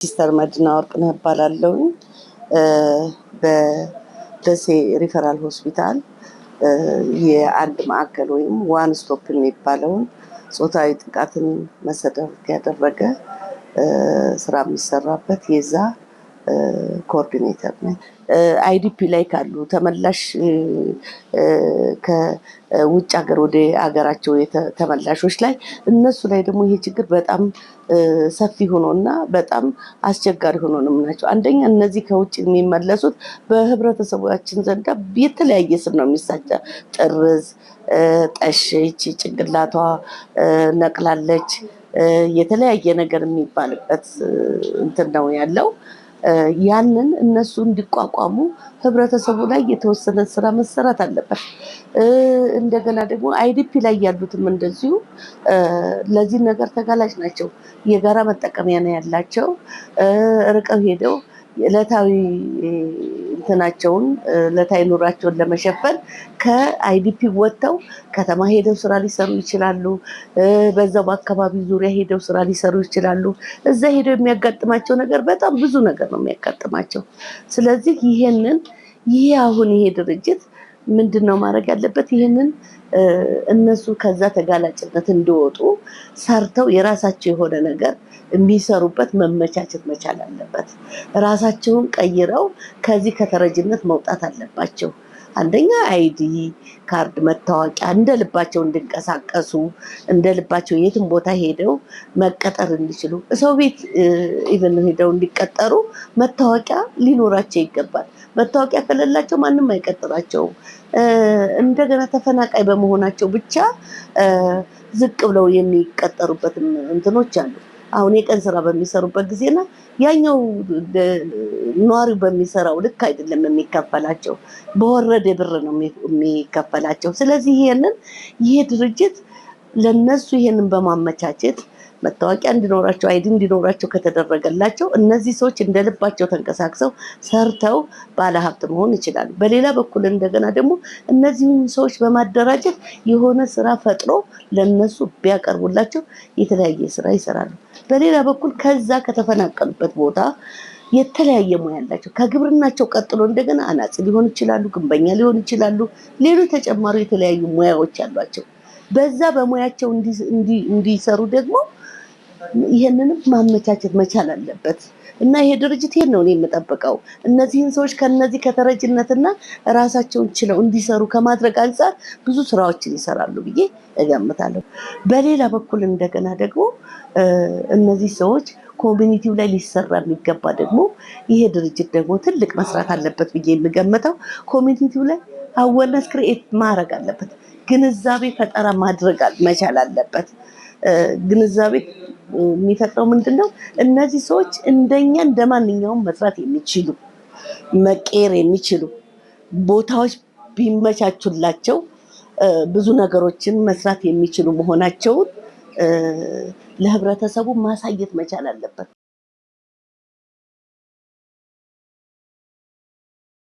ሲስተር መድና ወርቅነህ እባላለሁ። በደሴ ሪፈራል ሆስፒታል የአንድ ማዕከል ወይም ዋን ስቶፕ የሚባለውን ጾታዊ ጥቃትን መሰረት ያደረገ ስራ የሚሰራበት የዛ ኮኦርዲኔተር ነኝ። አይዲፒ ላይ ካሉ ተመላሽ ከውጭ ሀገር ወደ ሀገራቸው ተመላሾች ላይ እነሱ ላይ ደግሞ ይሄ ችግር በጣም ሰፊ ሆኖና በጣም አስቸጋሪ ሆኖ ነው የምናቸው። አንደኛ እነዚህ ከውጭ የሚመለሱት በህብረተሰባችን ዘንዳ የተለያየ ስም ነው የሚሳቸው። ጥርዝ፣ ጠሸች፣ ጭንቅላቷ ነቅላለች፣ የተለያየ ነገር የሚባልበት እንትን ነው ያለው። ያንን እነሱ እንዲቋቋሙ ህብረተሰቡ ላይ የተወሰነ ስራ መሰራት አለበት። እንደገና ደግሞ አይዲፒ ላይ ያሉትም እንደዚሁ ለዚህ ነገር ተጋላጭ ናቸው። የጋራ መጠቀሚያ ነው ያላቸው። ርቀው ሄደው ዕለታዊ እንትናቸውን ዕለታዊ ኑሯቸውን ለመሸፈን ከአይዲፒ ወጥተው ከተማ ሄደው ስራ ሊሰሩ ይችላሉ። በዛው በአካባቢ ዙሪያ ሄደው ስራ ሊሰሩ ይችላሉ። እዛ ሄደው የሚያጋጥማቸው ነገር በጣም ብዙ ነገር ነው የሚያጋጥማቸው። ስለዚህ ይሄ አሁን ይሄ ድርጅት ምንድነው ማድረግ ያለበት? ይሄንን እነሱ ከዛ ተጋላጭነት እንዲወጡ ሰርተው የራሳቸው የሆነ ነገር የሚሰሩበት መመቻቸት መቻል አለበት። ራሳቸውን ቀይረው ከዚህ ከተረጅነት መውጣት አለባቸው። አንደኛ አይዲ ካርድ፣ መታወቂያ እንደ ልባቸው እንዲንቀሳቀሱ፣ እንደ ልባቸው የትም ቦታ ሄደው መቀጠር እንዲችሉ፣ ሰው ቤት ኢቨን ሄደው እንዲቀጠሩ መታወቂያ ሊኖራቸው ይገባል። መታወቂያ ከሌላቸው ማንም አይቀጥራቸውም። እንደገና ተፈናቃይ በመሆናቸው ብቻ ዝቅ ብለው የሚቀጠሩበት እንትኖች አሉ። አሁን የቀን ስራ በሚሰሩበት ጊዜና ያኛው ነዋሪው በሚሰራው ልክ አይደለም የሚከፈላቸው፣ በወረደ ብር ነው የሚከፈላቸው። ስለዚህ ይሄ ድርጅት ለነሱ ይሄንን በማመቻቸት መታወቂያ እንዲኖራቸው፣ አይዲ እንዲኖራቸው ከተደረገላቸው እነዚህ ሰዎች እንደልባቸው ተንቀሳቅሰው ሰርተው ባለሀብት መሆን ይችላሉ። በሌላ በኩል እንደገና ደግሞ እነዚህን ሰዎች በማደራጀት የሆነ ስራ ፈጥሮ ለነሱ ቢያቀርቡላቸው የተለያየ ስራ ይሰራሉ። በሌላ በኩል ከዛ ከተፈናቀሉበት ቦታ የተለያየ ሙያ ያላቸው ከግብርናቸው ቀጥሎ እንደገና አናጺ ሊሆኑ ይችላሉ፣ ግንበኛ ሊሆኑ ይችላሉ፣ ሌሎች ተጨማሪ የተለያዩ ሙያዎች ያሏቸው በዛ በሙያቸው እንዲሰሩ ደግሞ ይሄንንም ማመቻቸት መቻል አለበት። እና ይሄ ድርጅት ይሄን ነው የምጠብቀው። እነዚህን ሰዎች ከነዚህ ከተረጅነትና ራሳቸውን ችለው እንዲሰሩ ከማድረግ አንፃር ብዙ ስራዎችን ይሰራሉ ብዬ እገምታለሁ። በሌላ በኩል እንደገና ደግሞ እነዚህ ሰዎች ኮሚኒቲው ላይ ሊሰራ የሚገባ ደግሞ ይሄ ድርጅት ደግሞ ትልቅ መስራት አለበት ብዬ የምገምተው ኮሚኒቲው ላይ አዌርነስ ክሪኤት ማድረግ አለበት። ግንዛቤ ፈጠራ ማድረግ መቻል አለበት። ግንዛቤ የሚፈጥረው ምንድነው? እነዚህ ሰዎች እንደኛ እንደማንኛውም መስራት የሚችሉ መቀየር የሚችሉ ቦታዎች ቢመቻቹላቸው ብዙ ነገሮችን መስራት የሚችሉ መሆናቸውን ለህብረተሰቡ ማሳየት መቻል አለበት።